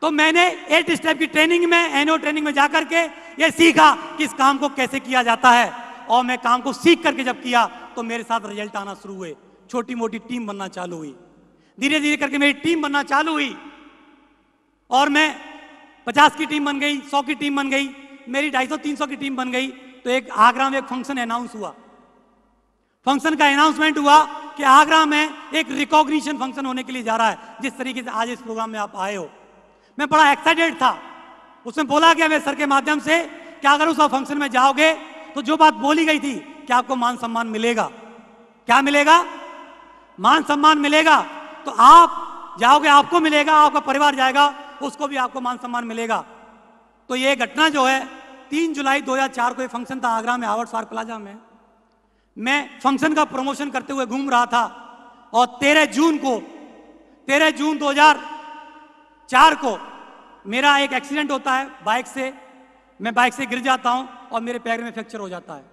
तो मैंने 8 स्टेप की ट्रेनिंग में, एनओ ट्रेनिंग में जाकर के ये सीखा कि इस काम को कैसे किया जाता है। और मैं काम को सीख करके जब किया तो मेरे साथ रिजल्ट आना शुरू हुए, छोटी मोटी टीम बनना चालू हुई, धीरे धीरे करके मेरी टीम बनना चालू हुई और मैं 50 की टीम बन गई, 100 की टीम बन गई, मेरी 250-300 की टीम बन गई। तो एक आगरा में एक फंक्शन अनाउंस हुआ, फंक्शन का अनाउंसमेंट हुआ कि आगरा में एक रिकॉग्निशन फंक्शन होने के लिए जा रहा है, जिस तरीके से आज इस प्रोग्राम में आप आए हो। मैं बड़ा एक्साइटेड था। उसमें बोला गया मेरे सर के माध्यम से कि अगर उस फंक्शन में जाओगे तो जो बात बोली गई थी कि आपको मान सम्मान मिलेगा। क्या मिलेगा? मान सम्मान मिलेगा। तो आप जाओगे, आपको मिलेगा, आपका परिवार जाएगा, उसको भी आपको मान सम्मान मिलेगा। तो ये घटना जो है 3 जुलाई 2004 को ये फंक्शन था आगरा में, हावर्ड पार्क प्लाजा में। मैं फंक्शन का प्रमोशन करते हुए घूम रहा था और 13 जून 2004 को मेरा एक एक्सीडेंट होता है बाइक से। मैं बाइक से गिर जाता हूं और मेरे पैर में फ्रैक्चर हो जाता है।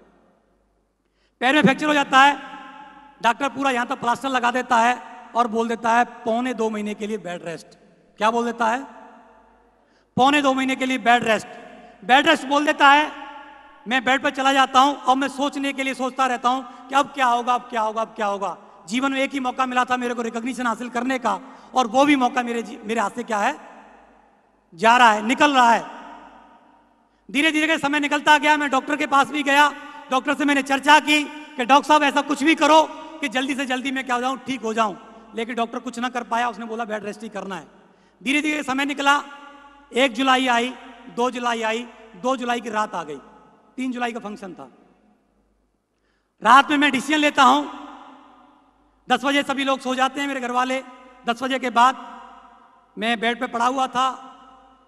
पैर में फ्रैक्चर हो जाता है, डॉक्टर पूरा यहां तक प्लास्टर लगा देता है और बोल देता है 1.25 महीने के लिए बेड रेस्ट। क्या बोल देता है? 1.25 महीने के लिए बेड रेस्ट। बेड रेस्ट बोल देता है। मैं बेड पर चला जाता हूं और मैं सोचने के लिए सोचता रहता हूं कि अब क्या होगा, अब क्या होगा, अब क्या होगा। जीवन में एक ही मौका मिला था मेरे को रिकॉग्निशन हासिल करने का, और वो भी मौका मेरे हाथ से क्या है, जा रहा है, निकल रहा है। धीरे धीरे के समय निकलता गया। मैं डॉक्टर के पास भी गया, डॉक्टर से मैंने चर्चा की कि डॉक्टर साहब ऐसा कुछ भी करो कि जल्दी से जल्दी मैं क्या हो जाऊं, ठीक हो जाऊं। लेकिन डॉक्टर कुछ ना कर पाया, उसने बोला बेड रेस्ट ही करना है। धीरे धीरे समय निकला। 1 जुलाई आई, 2 जुलाई आई, 2 जुलाई की रात आ गई, 3 जुलाई का फंक्शन था। रात में मैं डिसीजन लेता हूं, 10 बजे सभी लोग सो जाते हैं मेरे घर वाले। 10 बजे के बाद मैं बेड पे पड़ा हुआ था।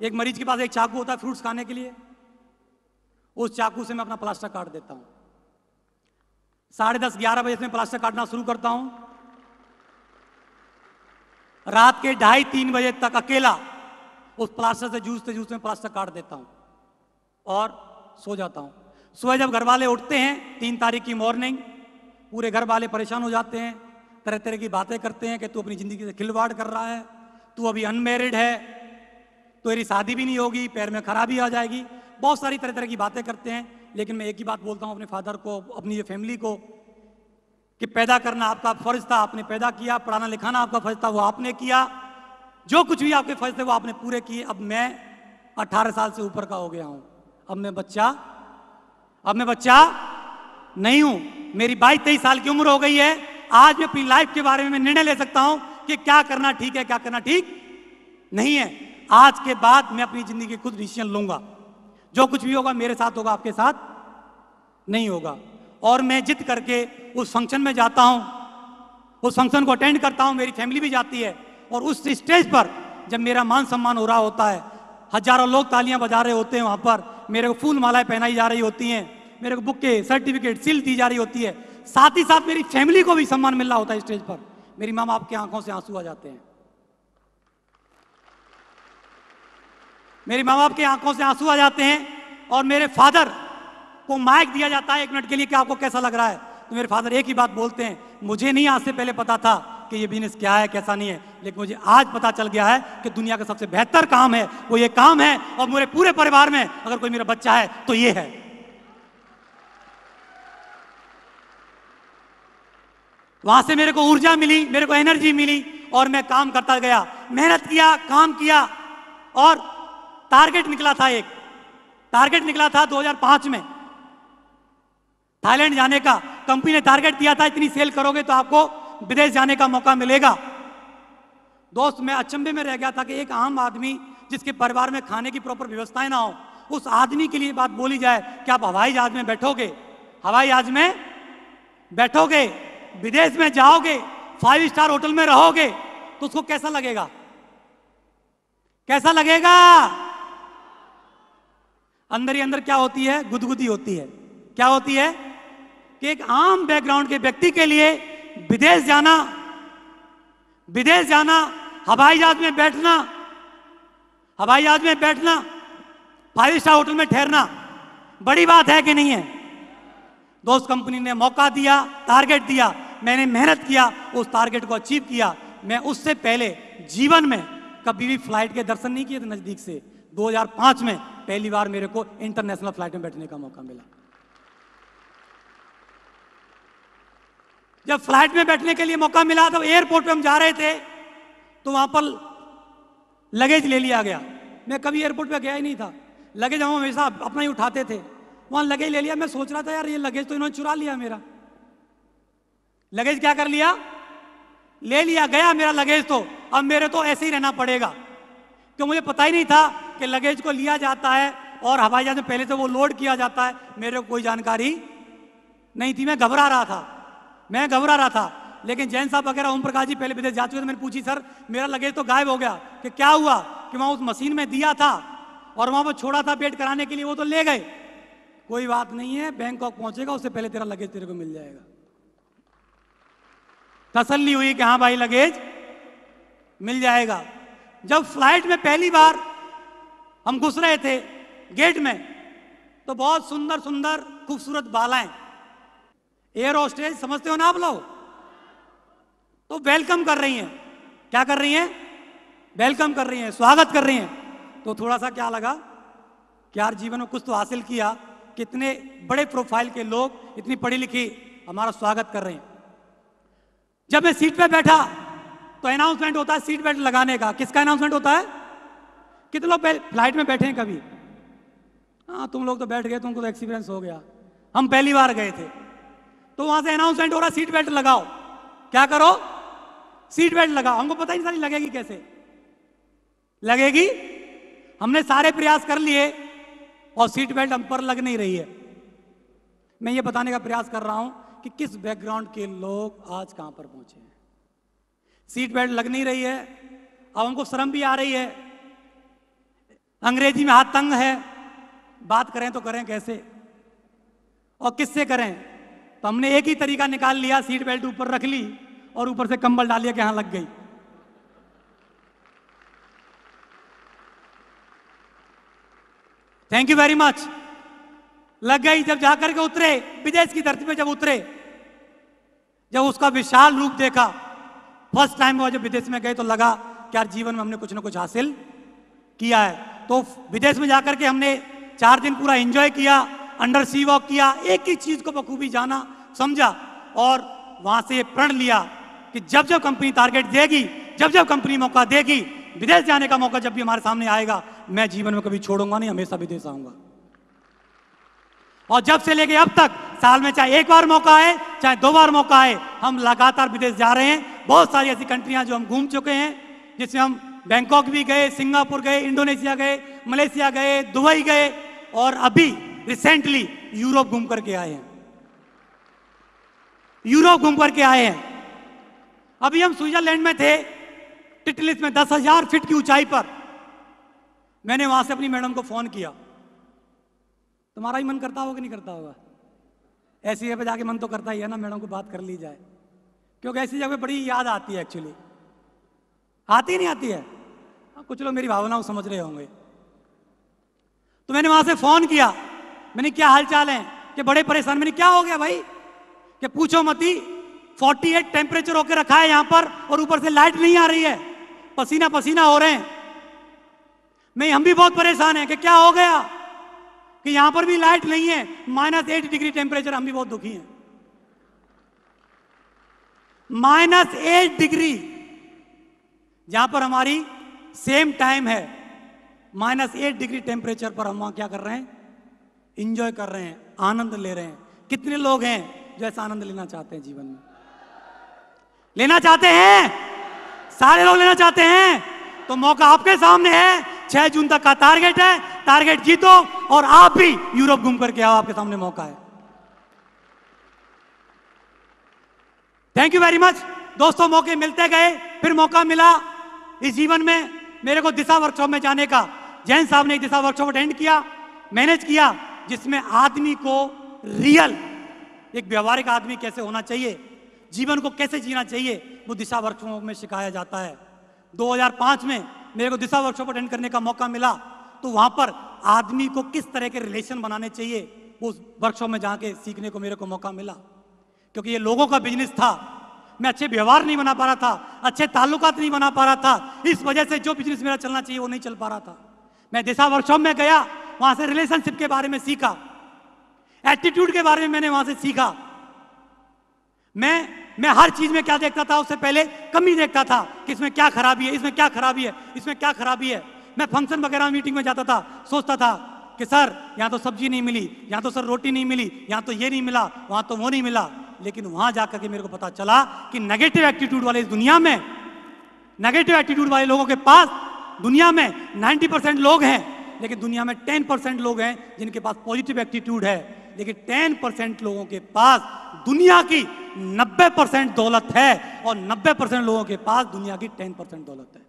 एक मरीज के पास एक चाकू होता है फ्रूट्स खाने के लिए, उस चाकू से मैं अपना प्लास्टर काट देता हूं। 10:30-11 बजे से मैं प्लास्टर काटना शुरू करता हूं। रात के 2:30-3 बजे तक अकेला उस प्लास्टर से जूझते जूझते मैं प्लास्टर काट देता हूं और सो जाता हूं। सुबह जब घर वाले उठते हैं 3 तारीख की मॉर्निंग, पूरे घर वाले परेशान हो जाते हैं, तरह तरह की बातें करते हैं कि तू अपनी जिंदगी से खिलवाड़ कर रहा है, तू अभी अनमैरिड है, तो तेरी शादी भी नहीं होगी, पैर में खराबी आ जाएगी, बहुत सारी तरह तरह की बातें करते हैं। लेकिन मैं एक ही बात बोलता हूं अपने फादर को, अपनी ये फैमिली को, कि पैदा करना आपका फर्ज था, आपने पैदा किया, पढ़ाना लिखाना आपका फर्ज था, वो आपने किया, जो कुछ भी आपके फर्ज थे वो आपने पूरे किए। अब मैं 18 साल से ऊपर का हो गया हूं, अब मैं बच्चा नहीं हूं। मेरी 22-23 साल की उम्र हो गई है। आज मैं अपनी लाइफ के बारे में निर्णय ले सकता हूं कि क्या करना ठीक है, क्या करना ठीक नहीं है। आज के बाद मैं अपनी जिंदगी के खुद डिसीजन लूंगा। जो कुछ भी होगा मेरे साथ होगा, आपके साथ नहीं होगा। और मैं जिद करके उस फंक्शन में जाता हूं, उस फंक्शन को अटेंड करता हूं, मेरी फैमिली भी जाती है। और उस स्टेज पर जब मेरा मान सम्मान हो रहा होता है, हजारों लोग तालियां बजा रहे होते हैं, वहां पर मेरे को फूल मालाएं पहनाई जा रही होती हैं, मेरे को बुक के सर्टिफिकेट सील दी जा रही होती है, साथ ही साथ मेरी फैमिली को भी सम्मान मिल रहा होता है स्टेज पर। मेरी माँ बाप की आंखों से आंसू आ जाते हैं, मेरी माँ बाप की आंखों से आंसू आ जाते हैं। और मेरे फादर को माइक दिया जाता है 1 मिनट के लिए कि आपको कैसा लग रहा है, तो मेरे फादर एक ही बात बोलते हैं, मुझे नहीं आज से पहले पता था कि ये बिजनेस क्या है, कैसा नहीं है, लेकिन मुझे आज पता चल गया है कि दुनिया का सबसे बेहतर काम है वो ये काम है। और मेरे पूरे परिवार में अगर कोई मेरा बच्चा है तो ये है। वहां से मेरे को ऊर्जा मिली, मेरे को एनर्जी मिली और मैं काम करता गया, मेहनत किया, काम किया। और टारगेट निकला था, एक टारगेट निकला था 2005 में थाईलैंड जाने का। कंपनी ने टारगेट दिया था इतनी सेल करोगे तो आपको विदेश जाने का मौका मिलेगा। दोस्त, मैं अचंभे में रह गया था कि एक आम आदमी जिसके परिवार में खाने की प्रॉपर व्यवस्थाएं ना हो, उस आदमी के लिए बात बोली जाए कि आप हवाई जहाज में बैठोगे, हवाई जहाज में बैठोगे, विदेश में जाओगे, 5 स्टार होटल में रहोगे, तो उसको कैसा लगेगा, कैसा लगेगा? अंदर ही अंदर क्या होती है, गुदगुदी होती है। क्या होती है कि एक आम बैकग्राउंड के व्यक्ति के लिए विदेश जाना, हवाई जहाज में बैठना, 5 स्टार होटल में ठहरना बड़ी बात है कि नहीं है? दोस्त, कंपनी ने मौका दिया, टारगेट दिया, मैंने मेहनत किया, उस टारगेट को अचीव किया। मैं उससे पहले जीवन में कभी भी फ्लाइट के दर्शन नहीं किए थे नजदीक से। 2005 में पहली बार मेरे को इंटरनेशनल फ्लाइट में बैठने का मौका मिला। जब फ्लाइट में बैठने के लिए मौका मिला तो एयरपोर्ट पे हम जा रहे थे तो वहां पर लगेज ले लिया गया। मैं कभी एयरपोर्ट पे गया ही नहीं था, लगेज हम हमेशा अपना ही उठाते थे। वहां लगेज ले लिया, मैं सोच रहा था यार ये लगेज तो इन्होंने चुरा लिया मेरा। लगेज क्या कर लिया, ले लिया गया मेरा लगेज। तो अब मेरे तो ऐसे ही रहना पड़ेगा, क्यों मुझे पता ही नहीं था कि लगेज को लिया जाता है और हवाई जहाज में पहले से वो लोड किया जाता है। मेरे को कोई जानकारी नहीं थी, मैं घबरा रहा था। लेकिन जैन साहब वगैरह ओम प्रकाश जी पहले विदेश जा चुके थे। मैंने पूछी सर मेरा लगेज तो गायब हो गया, कि क्या हुआ, कि वहां उस मशीन में दिया था और वहां पर छोड़ा था वेट कराने के लिए, वो तो ले गए। कोई बात नहीं है, बैंकॉक पहुंचेगा उससे पहले तेरा लगेज तेरे को मिल जाएगा। तसल्ली हुई कि हाँ भाई लगेज मिल जाएगा। जब फ्लाइट में पहली बार हम घुस रहे थे गेट में तो बहुत सुंदर सुंदर खूबसूरत बालाएं, एयर होस्टेज समझते हो ना आप लोग, तो वेलकम कर रही हैं। क्या कर रही हैं, वेलकम कर रही हैं, स्वागत कर रही हैं। तो थोड़ा सा क्या लगा कि यार जीवन में कुछ तो हासिल किया, कितने बड़े प्रोफाइल के लोग इतनी पढ़ी लिखी हमारा स्वागत कर रहे हैं। जब मैं सीट पे बैठा तो अनाउंसमेंट होता है सीट बेल्ट लगाने का। किसका अनाउंसमेंट होता है, कितने लोग फ्लाइट में बैठे हैं कभी? हाँ तुम लोग तो बैठ गए, तुमको तो एक्सपीरियंस हो गया, हम पहली बार गए थे। तो वहां से अनाउंसमेंट हो रहा सीट बेल्ट लगाओ, क्या करो, सीट बेल्ट लगाओ। हमको पता ही नहीं लगेगी कैसे लगेगी, हमने सारे प्रयास कर लिए और सीट बेल्ट हम पर लग नहीं रही है। मैं ये बताने का प्रयास कर रहा हूं कि किस बैकग्राउंड के लोग आज कहां पर पहुंचे हैं। सीट बेल्ट लग नहीं रही है, अब हमको शर्म भी आ रही है, अंग्रेजी में हाथ तंग है, बात करें तो करें कैसे और किससे करें। तो हमने एक ही तरीका निकाल लिया, सीट बेल्ट ऊपर रख ली और ऊपर से कंबल डाल लिया कि यहां लग गई। थैंक यू वेरी मच, लग गई। जब जाकर के उतरे विदेश की धरती पे, जब उतरे, जब उसका विशाल रूप देखा, फर्स्ट टाइम वो जब विदेश में गए तो लगा कि यार जीवन में हमने कुछ ना कुछ हासिल किया है। तो विदेश में जाकर के हमने 4 दिन पूरा एंजॉय किया, अंडर सी वॉक किया, एक ही चीज को बखूबी जाना समझा और वहां से प्रण लिया कि जब जब कंपनी टारगेट देगी, जब जब कंपनी मौका देगी, विदेश जाने का मौका जब भी हमारे सामने आएगा, मैं जीवन में कभी छोड़ूंगा नहीं, हमेशा विदेश आऊंगा। और जब से लेके अब तक साल में चाहे एक बार मौका आए चाहे 2 बार मौका आए, हम लगातार विदेश जा रहे हैं। बहुत सारी ऐसी कंट्रियां जो हम घूम चुके हैं, जिसमें हम बैंकॉक भी गए, सिंगापुर गए, इंडोनेशिया गए, मलेशिया गए, दुबई गए और अभी रिसेंटली यूरोप घूम करके आए हैं। यूरोप घूम करके आए हैं। अभी हम स्विट्जरलैंड में थे, टिटलिस में 10,000 फीट की ऊंचाई पर। मैंने वहां से अपनी मैडम को फोन किया। तुम्हारा ही मन करता होगा कि नहीं करता होगा? ऐसी जगह पे जाके मन तो करता ही है ना, मैडम को बात कर ली जाए, क्योंकि ऐसी जगह बड़ी याद आती है। एक्चुअली आती नहीं आती है, कुछ लोग मेरी भावनाओं समझ रहे होंगे। तो मैंने वहां से फोन किया, मैंने क्या हाल चाल है, कि बड़े परेशान। मैंने क्या हो गया भाई, कि पूछो मती, 48 टेम्परेचर होकर रखा है यहां पर और ऊपर से लाइट नहीं आ रही है, पसीना पसीना हो रहे हैं। मैं हम भी बहुत परेशान हैं कि क्या हो गया, कि यहां पर भी लाइट नहीं है, -8 डिग्री टेम्परेचर, हम भी बहुत दुखी हैं। -8 डिग्री, जहां पर हमारी सेम टाइम है, -8 डिग्री टेम्परेचर पर हम वहां क्या कर रहे हैं, इंजॉय कर रहे हैं, आनंद ले रहे हैं। कितने लोग हैं जो ऐसा आनंद लेना चाहते हैं जीवन में? लेना चाहते हैं, सारे लोग लेना चाहते हैं। तो मौका आपके सामने है, 6 जून तक का टारगेट है, टारगेट जीतो और आप भी यूरोप घूम करके आओ, आपके सामने मौका है। थैंक यू वेरी मच दोस्तों, मौके मिलते गए, फिर मौका मिला इस जीवन में मेरे को दिशा वर्कशॉप में जाने का। जैन साहब ने एक दिशा वर्कशॉप अटेंड किया, मैनेज किया, जिसमें आदमी को रियल एक व्यवहारिक आदमी कैसे होना चाहिए, जीवन को कैसे जीना चाहिए, वो दिशा वर्कशॉप में सिखाया जाता है। 2005 में मेरे को दिशा वर्कशॉप अटेंड करने का मौका मिला, तो वहां पर आदमी को किस तरह के रिलेशन बनाने चाहिए, वो वर्कशॉप में जाके सीखने को मेरे को मौका मिला। क्योंकि ये लोगों का बिजनेस था, मैं अच्छे व्यवहार नहीं बना पा रहा था, अच्छे ताल्लुकात नहीं बना पा रहा था। इस वजह से जो बिजनेस मेरा चलना चाहिए वो नहीं चल पा रहा था। मैं दिशा वर्कशॉप में गया, वहां से रिलेशनशिप के बारे में सीखा, एटीट्यूड के बारे में मैंने वहां से सीखा। मैं हर चीज में क्या देखता था, उससे पहले कमी देखता था कि इसमें क्या खराबी है, इसमें क्या खराबी है, इसमें क्या खराबी है। मैं फंक्शन वगैरह मीटिंग में जाता था, सोचता था कि सर यहाँ तो सब्जी नहीं मिली, यहाँ तो सर रोटी नहीं मिली, यहाँ तो ये नहीं मिला, वहां तो वो नहीं मिला। लेकिन वहां जाकर के मेरे को पता चला कि नेगेटिव एटीट्यूड वाले इस दुनिया में, नेगेटिव एटीट्यूड वाले लोगों के पास दुनिया में 90% लोग हैं, लेकिन दुनिया में 10% लोग हैं जिनके पास पॉजिटिव एटीट्यूड है। लेकिन 10% लोगों के पास दुनिया की 90% दौलत है, और 90% लोगों के पास दुनिया की 10% दौलत है।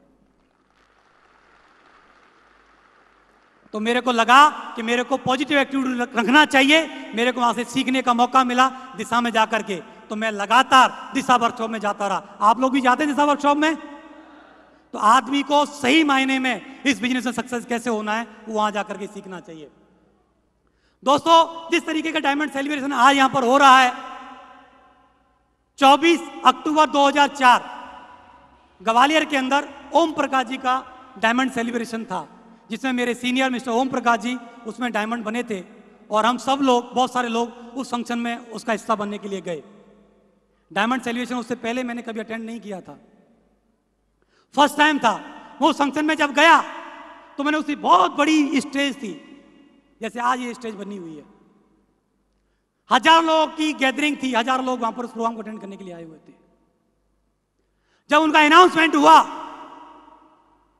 तो मेरे को लगा कि मेरे को पॉजिटिव एटीट्यूड रखना चाहिए। मेरे को वहां से सीखने का मौका मिला दिशा में जाकर के, तो मैं लगातार दिशा वर्कशॉप में जाता रहा। आप लोग भी जाते हैं दिशा वर्कशॉप में? तो आदमी को सही मायने में इस बिजनेस में सक्सेस कैसे होना है वो वहां जाकर के सीखना चाहिए। दोस्तों, जिस तरीके का डायमंड सेलिब्रेशन आज यहां पर हो रहा है, 24 अक्टूबर 2004 ग्वालियर के अंदर ओम प्रकाश जी का डायमंड सेलिब्रेशन था, जिसमें मेरे सीनियर मिस्टर ओम प्रकाश जी उसमें डायमंड बने थे, और हम सब लोग, बहुत सारे लोग उस फंक्शन में उसका हिस्सा बनने के लिए गए। डायमंड सेलिब्रेशन उससे पहले मैंने कभी अटेंड नहीं किया था, फर्स्ट टाइम था। वो फंक्शन में जब गया तो मैंने उसकी बहुत बड़ी स्टेज थी, जैसे आज ये स्टेज बनी हुई है, 1000 लोगों की गैदरिंग थी, 1000 लोग वहां पर उस प्रोग्राम को अटेंड करने के लिए आए हुए थे। जब उनका अनाउंसमेंट हुआ,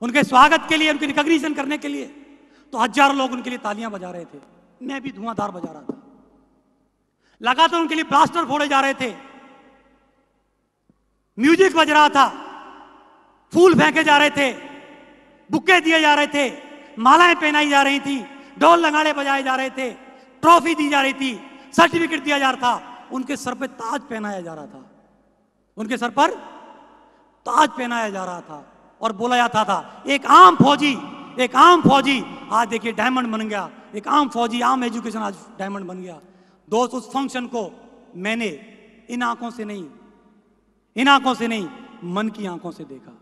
उनके स्वागत के लिए, उनके रिकॉग्निशन करने के लिए, तो 1000 लोग उनके लिए तालियां बजा रहे थे। मैं भी धुआंधार बजा रहा था, लगातार उनके लिए ब्लास्टर फोड़े जा रहे थे, म्यूजिक बज रहा था, फूल फेंके जा रहे थे, बुक्के दिए जा रहे थे, मालाएं पहनाई जा रही थी, ढोल नगाड़े बजाए जा रहे थे, ट्रॉफी दी जा रही थी, सर्टिफिकेट दिया जा रहा था, उनके सर पे ताज पहनाया जा रहा था, उनके सर पर ताज पहनाया जा रहा था, और बोला जाता था एक आम फौजी आज देखिए डायमंड बन गया, एक आम फौजी, आम एजुकेशन आज डायमंड बन गया। दोस्त, उस फंक्शन को मैंने इन आंखों से नहीं, मन की आंखों से देखा।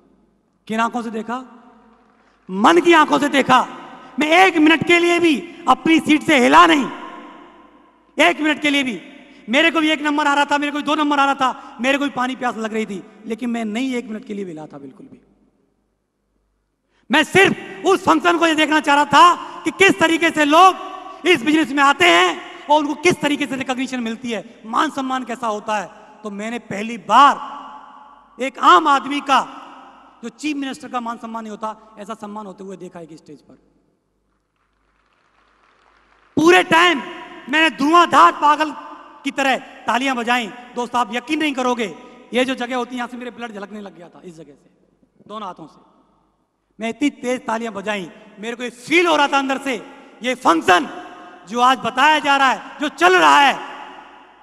किन आंखों से देखा? मन की आंखों से देखा। मैं 1 मिनट के लिए भी अपनी सीट से हिला नहीं, 1 मिनट के लिए भी। मेरे को भी 1 नंबर आ रहा था, मेरे को भी 2 नंबर आ रहा था, मेरे को भी पानी प्यास लग रही थी, लेकिन मैं नहीं 1 मिनट के लिए भी हिला था, बिल्कुल भी। मैं सिर्फ उस फंक्शन को ये देखना चाह रहा था कि किस तरीके से लोग इस बिजनेस में आते हैं और उनको किस तरीके से रिकॉग्निशन मिलती है, मान सम्मान कैसा होता है। तो मैंने पहली बार एक आम आदमी का, जो चीफ मिनिस्टर का मान सम्मान नहीं होता, ऐसा सम्मान होते हुए देखा है स्टेज पर। पूरे टाइम मैंने धुआंधार पागल की तरह तालियां बजाई। दोस्त, आप यकीन नहीं करोगे, ये जो जगह होती है, यहां से मेरे ब्लड झलकने लग गया था, इस जगह से, दोनों हाथों से मैं इतनी तेज तालियां बजाई। मेरे को ये फील हो रहा था अंदर से, ये फंक्शन जो आज बताया जा रहा है, जो चल रहा है,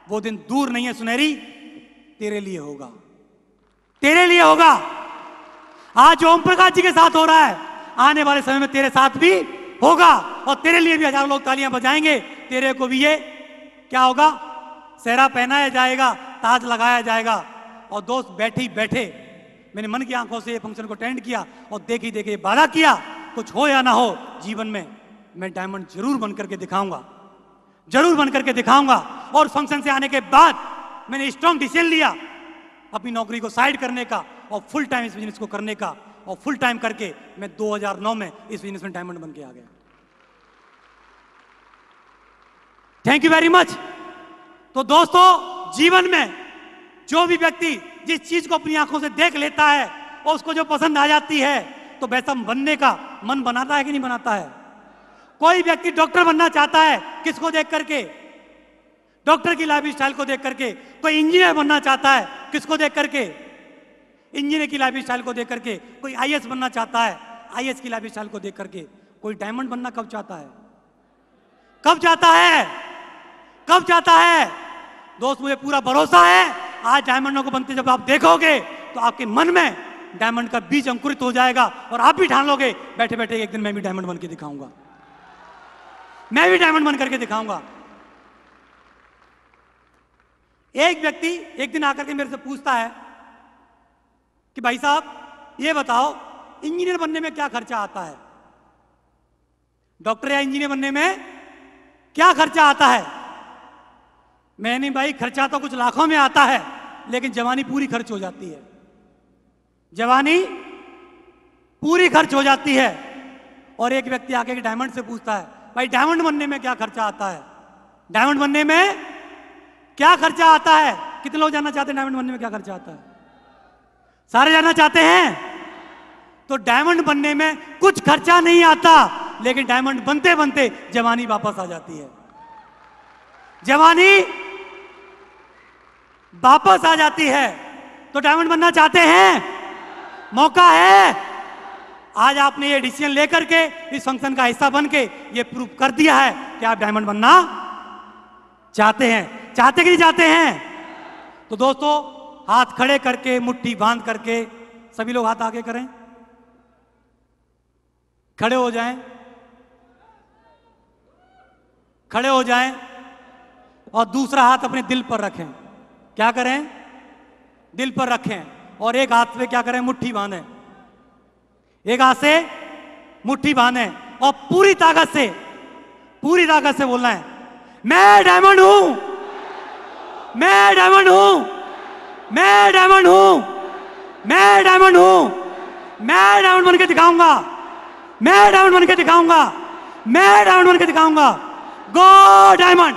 वो दिन दूर नहीं है सुनहरी, तेरे लिए होगा, तेरे लिए होगा। आज जो ओम प्रकाश जी के साथ हो रहा है, आने वाले समय में तेरे साथ भी होगा, और तेरे लिए भी 1000 लोग तालियां बजाएंगे। तेरे को भी ये क्या होगा, सेहरा पहनाया जाएगा, ताज लगाया जाएगा। और दोस्त, बैठे बैठे मैंने मन की आंखों से ये फंक्शन को अटेंड किया, और देखी देखी वादा किया, कुछ हो या ना हो जीवन में, मैं डायमंड जरूर बन करके दिखाऊंगा, जरूर बन करके दिखाऊंगा। और फंक्शन से आने के बाद मैंने स्ट्रॉन्ग डिसीजन लिया अपनी नौकरी को साइड करने का और फुल टाइम इस बिजनेस को करने का, और फुल टाइम करके मैं 2009 में इस बिजनेस में डायमंड बन के आ गया। Thank you very much. तो दोस्तों, जीवन में जो भी व्यक्ति जिस चीज को अपनी आंखों से देख लेता है और उसको जो पसंद आ जाती है, तो वैसा बनने का मन बनाता है कि नहीं बनाता है? कोई व्यक्ति डॉक्टर बनना चाहता है, किसको देख करके? डॉक्टर की लाइफ स्टाइल को देख करके। कोई इंजीनियर बनना चाहता है, किसको देख करके? इंजीनियर की लाइफ स्टाइल को देख करके। कोई आईएएस बनना चाहता है, आईएएस की लाइफ स्टाइल को देख करके। कोई डायमंड बनना कब चाहता है? कब चाहता है? कब चाहता है? दोस्त, मुझे पूरा भरोसा है, आज डायमंडों को बनते जब आप देखोगे तो आपके मन में डायमंड का बीज अंकुरित हो जाएगा, और आप भी ठान लोगे बैठे बैठे एक दिन मैं भी डायमंड बन के दिखाऊंगा, मैं भी डायमंड बन करके दिखाऊंगा। एक व्यक्ति एक दिन आकर के मेरे से पूछता है कि भाई साहब ये बताओ इंजीनियर बनने में क्या खर्चा आता है, डॉक्टर या इंजीनियर बनने में क्या खर्चा आता है। मैंने भाई खर्चा तो कुछ लाखों में आता है, लेकिन जवानी पूरी खर्च हो जाती है, जवानी पूरी खर्च हो जाती है। और एक व्यक्ति आके डायमंड से पूछता है, भाई डायमंड बनने में क्या खर्चा आता है, डायमंड बनने में क्या खर्चा आता है। कितने लोग जानना चाहते हैं डायमंड बनने में क्या खर्चा आता है? सारे जानना चाहते हैं? तो डायमंड बनने में कुछ खर्चा नहीं आता, लेकिन डायमंड बनते बनते जवानी वापस आ जाती है, जवानी वापस आ जाती है। तो डायमंड बनना चाहते हैं? मौका है। आज आपने ये डिसीजन लेकर के इस फंक्शन का हिस्सा बन के ये प्रूव कर दिया है कि आप डायमंड बनना चाहते हैं। चाहते कि नहीं चाहते हैं? तो दोस्तों हाथ खड़े करके, मुट्ठी बांध करके, सभी लोग हाथ आगे करें, खड़े हो जाएं, खड़े हो जाएं और दूसरा हाथ अपने दिल पर रखें। क्या करें? दिल पर रखें और एक हाथ से क्या करें? मुट्ठी बांधें, एक हाथ से मुट्ठी बांधें और पूरी ताकत से बोलना है, मैं डायमंड हूं, मैं डायमंड हूं, मैं डायमंड हूं, मैं डायमंड हूं, मैं डायमंड बन के दिखाऊंगा, मैं डायमंड बन के दिखाऊंगा, मैं डायमंड बन के दिखाऊंगा। गो डायमंड।